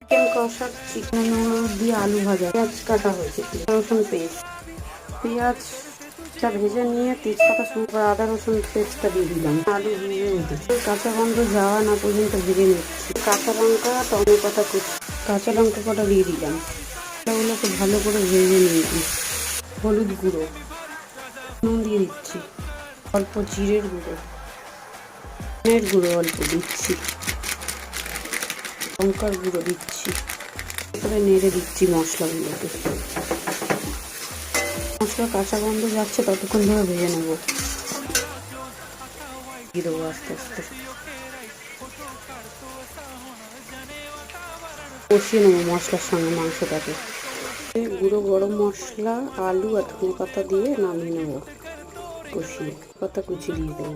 Chicken কষা, chicken noodles দিয়ে আলু ভাজা, পেঁয়াজ কাটা হয়েছে, রসুন পেস্ট, পেঁয়াজটা ভেজে নিয়ে তেজপাতা শুকনো আদা রসুন পেস্টটা দিয়ে দিলাম। আলু ভেজে উঠেছে, কাঁচা গন্ধ যাওয়া না পর্যন্ত ভেজে নিচ্ছি। কাঁচা লঙ্কা, টমেটো পাতা কুচি, কাঁচা লঙ্কা কটা দিয়ে দিলাম। ওগুলোকে ভালো করে ভেজে নিয়েছি। হলুদ গুঁড়ো, নুন দিয়ে দিচ্ছি, অল্প জিরের গুঁড়ো, ধনের গুঁড়ো অল্প দিচ্ছি, লঙ্কার গুঁড়ো দিচ্ছি। তারপরে নেড়ে দিচ্ছি মশলাগুলোকে। মশলা কাঁচা গন্ধ যাচ্ছে ততক্ষণ ধরে ভেজে নেব। দিয়ে দেবো আস্তে আস্তে, কষিয়ে নেবো মশলার সঙ্গে মাংসটাকে। গুঁড়ো গরম মশলা, আলু আর ধনে পাতা দিয়ে নামিয়ে নেবো। কষিয়ে পাতা কুচি দিয়ে দেবো।